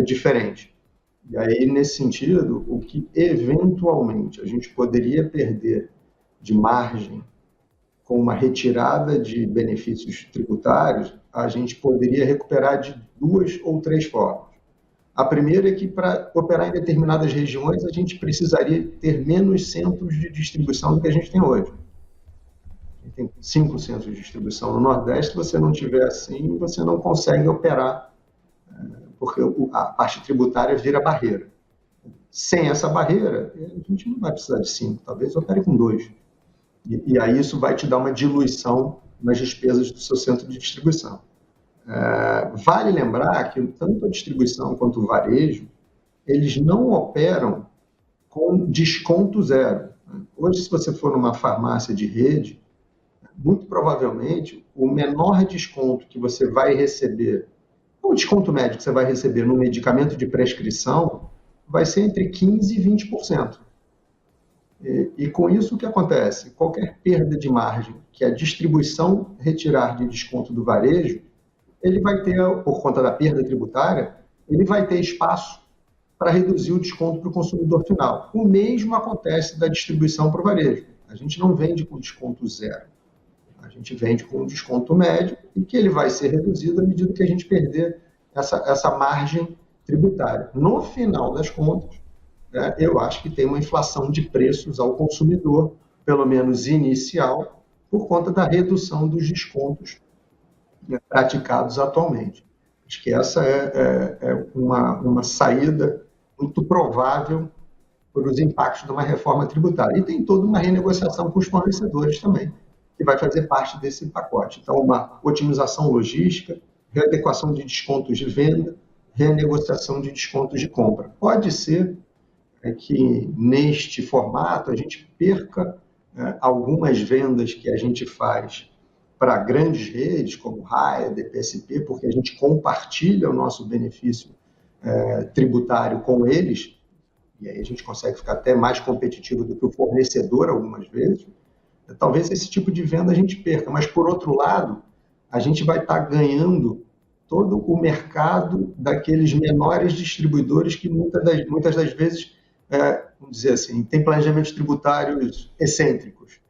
diferente. E aí, nesse sentido, o que eventualmente a gente poderia perder de margem com uma retirada de benefícios tributários, a gente poderia recuperar de 2 ou 3 formas. A primeira é que, para operar em determinadas regiões, a gente precisaria ter menos centros de distribuição do que a gente tem hoje. A gente tem 5 centros de distribuição no Nordeste. Se você não tiver assim, você não consegue operar, porque a parte tributária vira barreira. Sem essa barreira, a gente não vai precisar de 5, talvez opere com 2. E aí isso vai te dar uma diluição nas despesas do seu centro de distribuição. Vale lembrar que tanto a distribuição quanto o varejo, eles não operam com desconto zero. Hoje, se você for numa farmácia de rede, muito provavelmente o menor desconto que você vai receber, o desconto médio que você vai receber no medicamento de prescrição, vai ser entre 15% e 20%. E com isso, o que acontece? Qualquer perda de margem que a distribuição retirar de desconto do varejo, ele vai ter, por conta da perda tributária, ele vai ter espaço para reduzir o desconto para o consumidor final. O mesmo acontece da distribuição para o varejo. A gente não vende com desconto zero. A gente vende com um desconto médio e que ele vai ser reduzido à medida que a gente perder essa margem tributária. No final das contas, eu acho que tem uma inflação de preços ao consumidor, pelo menos inicial, por conta da redução dos descontos praticados atualmente. Acho que essa é uma saída muito provável para os impactos de uma reforma tributária. E tem toda uma renegociação com os fornecedores também, que vai fazer parte desse pacote. Então, uma otimização logística, readequação de descontos de venda, renegociação de descontos de compra. Pode ser que, neste formato, a gente perca algumas vendas que a gente faz para grandes redes, como Raia, DPSP, porque a gente compartilha o nosso benefício tributário com eles, e aí a gente consegue ficar até mais competitivo do que o fornecedor algumas vezes. Talvez esse tipo de venda a gente perca, mas, por outro lado, a gente vai estar ganhando todo o mercado daqueles menores distribuidores que muitas das vezes, vamos dizer assim, tem planejamentos tributários excêntricos,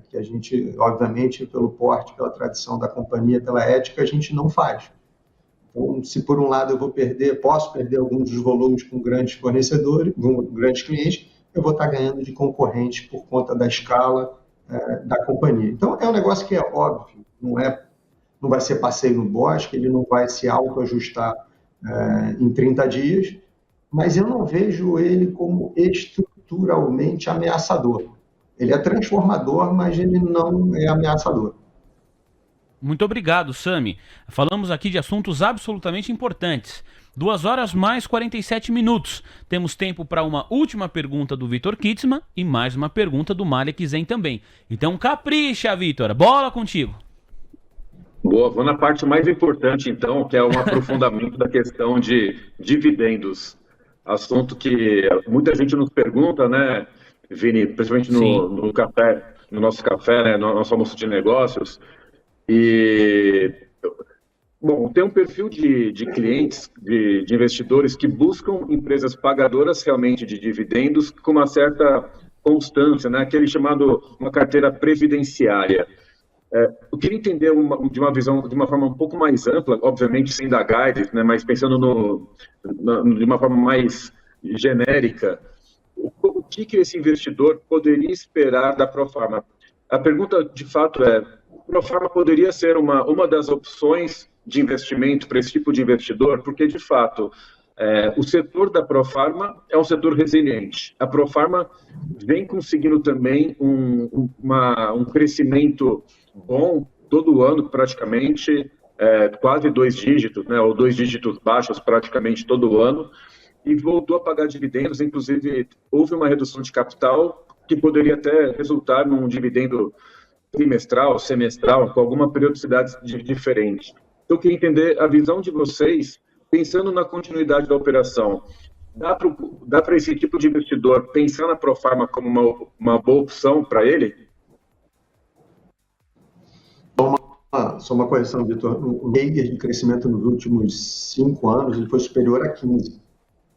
que a gente, obviamente, pelo porte, pela tradição da companhia, pela ética, a gente não faz. Então, se por um lado eu posso perder alguns dos volumes com grandes fornecedores, com grandes clientes, eu vou estar ganhando de concorrentes por conta da escala da companhia. Então, é um negócio que é óbvio, não vai ser passeio no bosque, ele não vai se autoajustar em 30 dias, mas eu não vejo ele como estruturalmente ameaçador. Ele é transformador, mas ele não é ameaçador. Muito obrigado, Sami. Falamos aqui de assuntos absolutamente importantes. 2 horas mais 47 minutos. Temos tempo para uma última pergunta do Vitor Kitzmann e mais uma pergunta do Malek Zen também. Então capricha, Vitor. Bola contigo. Boa, vou na parte mais importante então, que é um aprofundamento da questão de dividendos. Assunto que muita gente nos pergunta, né, Vini, principalmente no café, no nosso café, né, no nosso almoço de negócios. E, bom, tem um perfil de clientes, de investidores que buscam empresas pagadoras realmente de dividendos com uma certa constância, né? Aquele chamado uma carteira previdenciária. Eu queria entender de uma visão, de uma forma um pouco mais ampla, obviamente sem dar guidance, né? Mas pensando de uma forma mais genérica, o que esse investidor poderia esperar da Profarma? A pergunta, de fato, é: Profarma poderia ser uma das opções de investimento para esse tipo de investidor? Porque, de fato, o setor da Profarma é um setor resiliente. A Profarma vem conseguindo também um crescimento bom todo ano, praticamente, quase 2 dígitos, né, ou 2 dígitos baixos praticamente todo ano, e voltou a pagar dividendos. Inclusive, houve uma redução de capital que poderia até resultar num dividendo trimestral, semestral, com alguma periodicidade diferente. Então, eu queria entender a visão de vocês, pensando na continuidade da operação. Dá para esse tipo de investidor pensar na Profarma como uma boa opção para ele? Só uma correção, Vitor. O CAGR de crescimento nos últimos 5 anos ele foi superior a 15.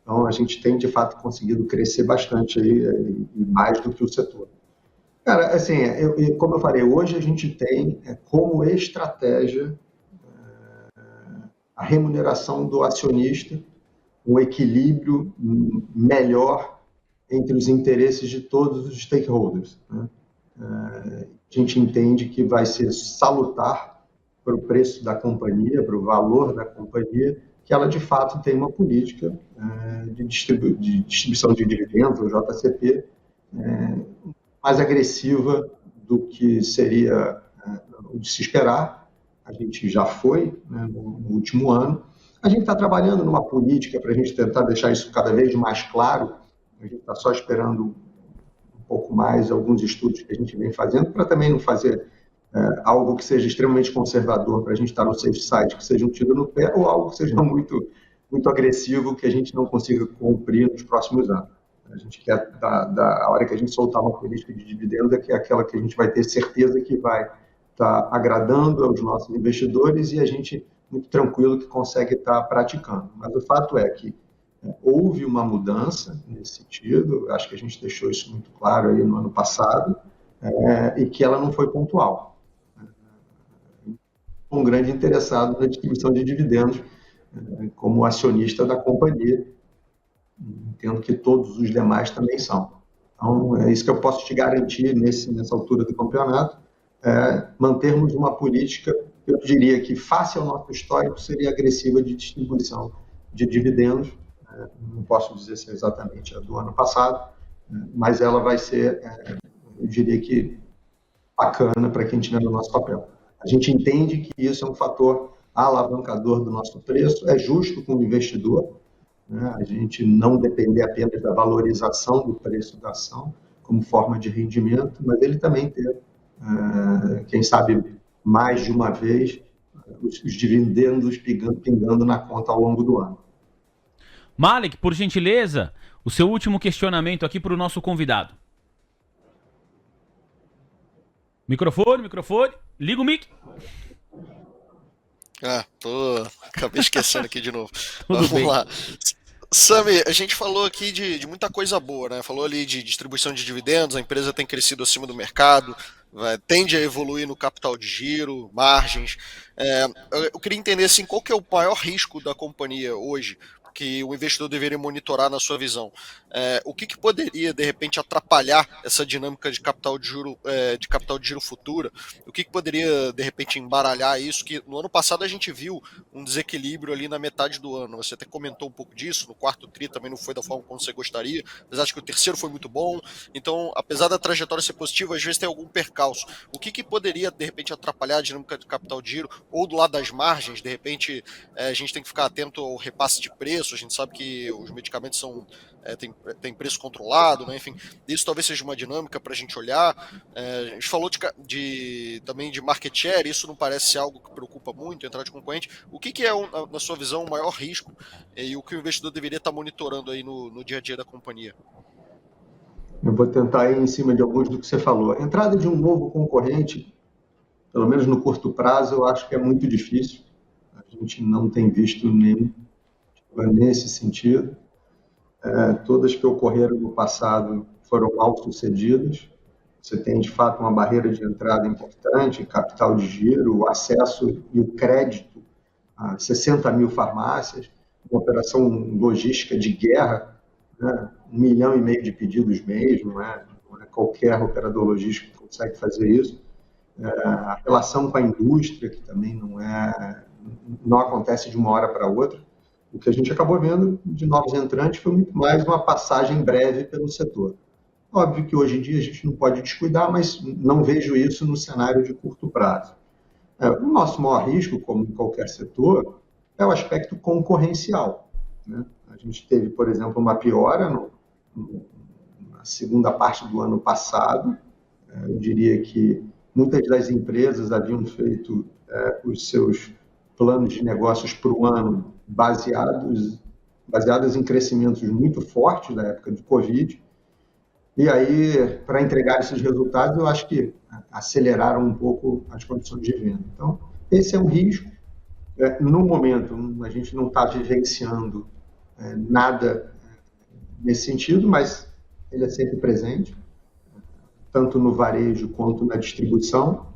Então, a gente tem, de fato, conseguido crescer bastante aí, mais do que o setor. Cara, assim, como eu falei, hoje a gente tem como estratégia a remuneração do acionista, um equilíbrio melhor entre os interesses de todos os stakeholders, né? A gente entende que vai ser salutar para o preço da companhia, para o valor da companhia, que ela de fato tem uma política de distribuição de dividendos, o JCP, mais agressiva do que seria o de se esperar. A gente já foi, né, no último ano. A gente está trabalhando numa política para a gente tentar deixar isso cada vez mais claro. A gente está só esperando um pouco mais alguns estudos que a gente vem fazendo, para também não fazer algo que seja extremamente conservador, para a gente estar no safe side, que seja um tiro no pé, ou algo que seja muito, muito agressivo, que a gente não consiga cumprir nos próximos anos. A gente quer, a hora que a gente soltar uma política de dividendos, é aquela que a gente vai ter certeza que vai estar agradando aos nossos investidores e a gente, muito tranquilo, que consegue estar praticando. Mas o fato é que houve uma mudança nesse sentido, acho que a gente deixou isso muito claro aí no ano passado, e que ela não foi pontual. Um grande interessado na distribuição de dividendos como acionista da companhia, entendo que todos os demais também são. Então, é isso que eu posso te garantir nessa altura do campeonato, mantermos uma política, eu diria que, face ao nosso histórico, seria agressiva de distribuição de dividendos. Não posso dizer se é exatamente a do ano passado, mas ela vai ser, eu diria que, bacana para quem estiver no nosso papel. A gente entende que isso é um fator alavancador do nosso preço, é justo com o investidor, né? A gente não depender apenas da valorização do preço da ação como forma de rendimento, mas ele também ter, quem sabe, mais de uma vez, os dividendos pingando na conta ao longo do ano. Malek, por gentileza, o seu último questionamento aqui para o nosso convidado. Microfone, liga o mic. Acabei esquecendo aqui de novo. Vamos lá. Sami, a gente falou aqui de muita coisa boa, né? Falou ali de distribuição de dividendos, a empresa tem crescido acima do mercado, tende a evoluir no capital de giro, margens. Eu queria entender assim, qual que é o maior risco da companhia hoje, que o investidor deveria monitorar na sua visão. O que poderia, de repente, atrapalhar essa dinâmica de capital de giro futura? O que poderia, de repente, embaralhar isso? Que no ano passado a gente viu um desequilíbrio ali na metade do ano. Você até comentou um pouco disso, no quarto tri também não foi da forma como você gostaria, apesar de que o terceiro foi muito bom. Então, apesar da trajetória ser positiva, às vezes tem algum percalço. O que poderia, de repente, atrapalhar a dinâmica de capital de giro? Ou do lado das margens, de repente, a gente tem que ficar atento ao repasse de preço. A gente sabe que os medicamentos tem preço controlado, né? Enfim, isso talvez seja uma dinâmica para a gente olhar. A gente falou também de market share, isso não parece ser algo que preocupa muito, entrar de concorrente. O que é, na sua visão, o maior risco e o que o investidor deveria estar monitorando aí no dia a dia da companhia? Eu vou tentar ir em cima de alguns do que você falou. A entrada de um novo concorrente, pelo menos no curto prazo, eu acho que é muito difícil. A gente não tem visto nenhum nesse sentido. Todas que ocorreram no passado foram mal sucedidas. Você tem, de fato, uma barreira de entrada importante, capital de giro, o acesso e o crédito a 60 mil farmácias, uma operação logística de guerra, né? 1,5 milhão de pedidos mês, não é qualquer operador logístico que consegue fazer isso. A relação com a indústria, que também não acontece de uma hora para outra. O que a gente acabou vendo de novos entrantes foi muito mais uma passagem breve pelo setor. Óbvio que hoje em dia a gente não pode descuidar, mas não vejo isso no cenário de curto prazo. O nosso maior risco, como em qualquer setor, é o aspecto concorrencial, né? A gente teve, por exemplo, uma piora na segunda parte do ano passado. Eu diria que muitas das empresas haviam feito os seus planos de negócios para o ano baseados em crescimentos muito fortes da época de Covid. E aí, para entregar esses resultados, eu acho que aceleraram um pouco as condições de venda. Então, esse é um risco. No momento, a gente não está vivenciando nada nesse sentido, mas ele é sempre presente, tanto no varejo quanto na distribuição.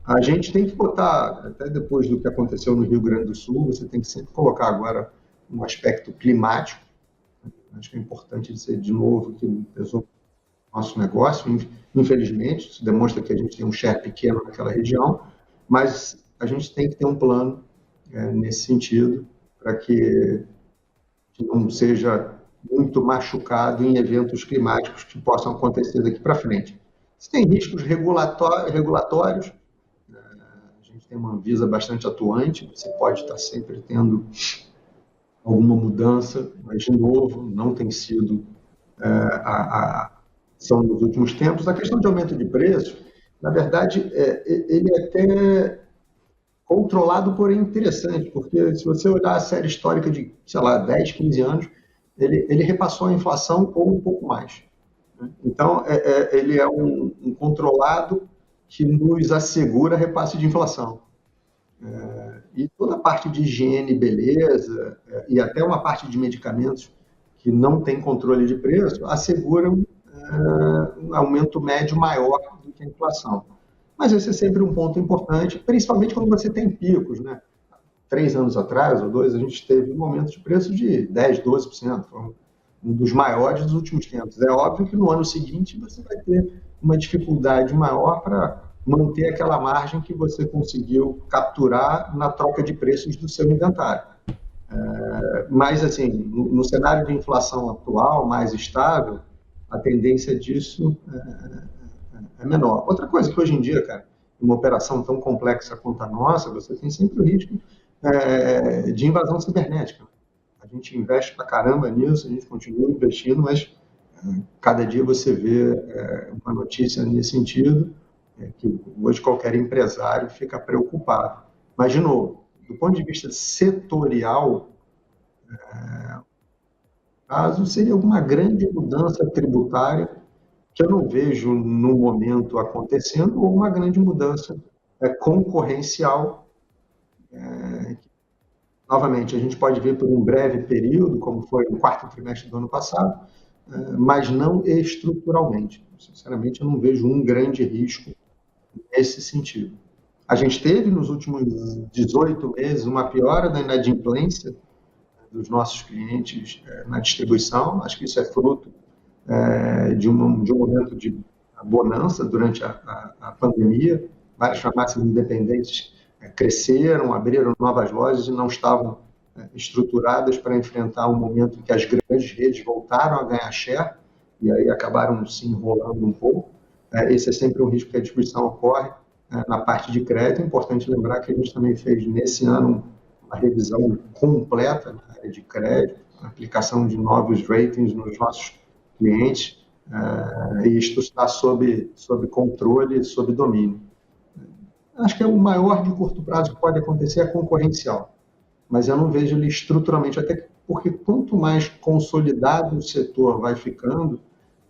A gente tem que botar, até depois do que aconteceu no Rio Grande do Sul, você tem que sempre colocar agora um aspecto climático. Acho que é importante dizer de novo que pesou o nosso negócio. Infelizmente, isso demonstra que a gente tem um share pequeno naquela região, mas a gente tem que ter um plano nesse sentido para que não seja muito machucado em eventos climáticos que possam acontecer daqui para frente. Se tem riscos regulatórios, a gente tem uma Anvisa bastante atuante, você pode estar sempre tendo alguma mudança, mas, de novo, não tem sido são nos últimos tempos. A questão de aumento de preços, na verdade, ele é até controlado, porém interessante, porque se você olhar a série histórica de, 10, 15 anos, ele repassou a inflação ou um pouco mais. Então, ele é um controlado que nos assegura repasse de inflação. E toda a parte de higiene e beleza, e até uma parte de medicamentos que não tem controle de preço, asseguram um aumento médio maior do que a inflação. Mas esse é sempre um ponto importante, principalmente quando você tem picos, né? 3 anos atrás, ou 2, a gente teve um aumento de preço de 10%, 12%, foi um dos maiores dos últimos tempos. É óbvio que no ano seguinte você vai ter uma dificuldade maior para manter aquela margem que você conseguiu capturar na troca de preços do seu inventário. Mas, assim, no cenário de inflação atual, mais estável, a tendência disso é menor. Outra coisa que hoje em dia, cara, uma operação tão complexa quanto a nossa, você tem sempre o risco de invasão cibernética. A gente investe pra caramba nisso, a gente continua investindo, mas cada dia você vê uma notícia nesse sentido, que hoje qualquer empresário fica preocupado. Mas, de novo, do ponto de vista setorial, caso seria alguma grande mudança tributária que eu não vejo no momento acontecendo, ou uma grande mudança concorrencial. Novamente, a gente pode ver por um breve período, como foi no quarto trimestre do ano passado, mas não estruturalmente. Sinceramente, eu não vejo um grande risco nesse sentido. A gente teve, nos últimos 18 meses, uma piora da inadimplência dos nossos clientes na distribuição. Acho que isso é fruto de um momento de bonança durante a pandemia. Várias farmácias independentes cresceram, abriram novas lojas e não estavam estruturadas para enfrentar um momento em que as grandes redes voltaram a ganhar share e aí acabaram se enrolando um pouco. Esse é sempre um risco que a distribuição ocorre na parte de crédito. É importante lembrar que a gente também fez nesse ano uma revisão completa na área de crédito, a aplicação de novos ratings nos nossos clientes, e isto está sob controle, sob domínio. Acho que o maior de curto prazo que pode acontecer é concorrencial, mas eu não vejo ele estruturalmente, até porque quanto mais consolidado o setor vai ficando,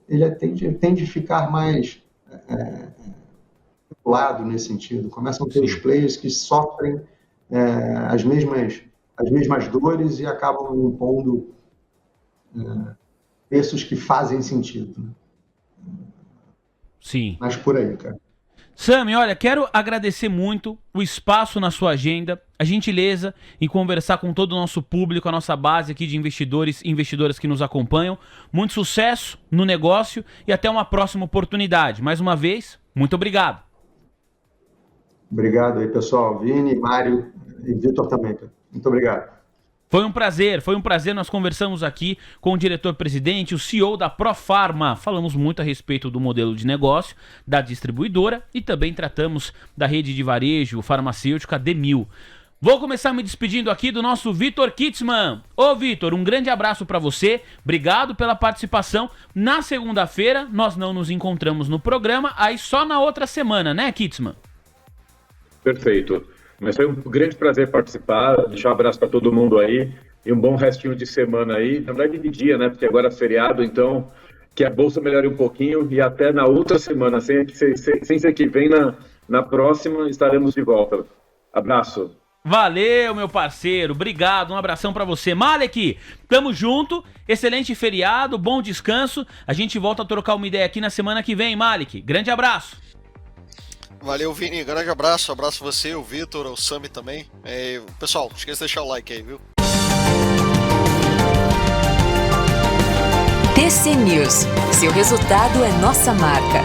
ele tende a ficar mais lado nesse sentido. Começam a ter os players que sofrem as mesmas dores e acabam impondo preços que fazem sentido. Né? Sim. Mas por aí, cara. Sami, olha, quero agradecer muito o espaço na sua agenda, a gentileza em conversar com todo o nosso público, a nossa base aqui de investidores e investidoras que nos acompanham. Muito sucesso no negócio e até uma próxima oportunidade. Mais uma vez, muito obrigado. Obrigado aí, pessoal. Vini, Mário e Vitor também. Muito obrigado. Foi um prazer. Nós conversamos aqui com o diretor-presidente, o CEO da Profarma. Falamos muito a respeito do modelo de negócio da distribuidora e também tratamos da rede de varejo farmacêutica Demil. Vou começar me despedindo aqui do nosso Vitor Kitzmann. Ô Vitor, um grande abraço para você, obrigado pela participação. Na segunda-feira nós não nos encontramos no programa, aí só na outra semana, né, Kitzmann? Perfeito. Mas foi um grande prazer participar, deixar um abraço para todo mundo aí e um bom restinho de semana aí, na verdade de dia, né, porque agora é feriado, então que a bolsa melhore um pouquinho e até na outra semana, sem ser que vem na próxima, estaremos de volta. Abraço. Valeu, meu parceiro, obrigado, um abração pra você. Malek, tamo junto, excelente feriado, bom descanso, a gente volta a trocar uma ideia aqui na semana que vem, Malek, grande abraço. Valeu, Vini, grande abraço você, o Vitor, o Sami também. Pessoal, não esqueça de deixar o like aí, viu? TC News, seu resultado é nossa marca.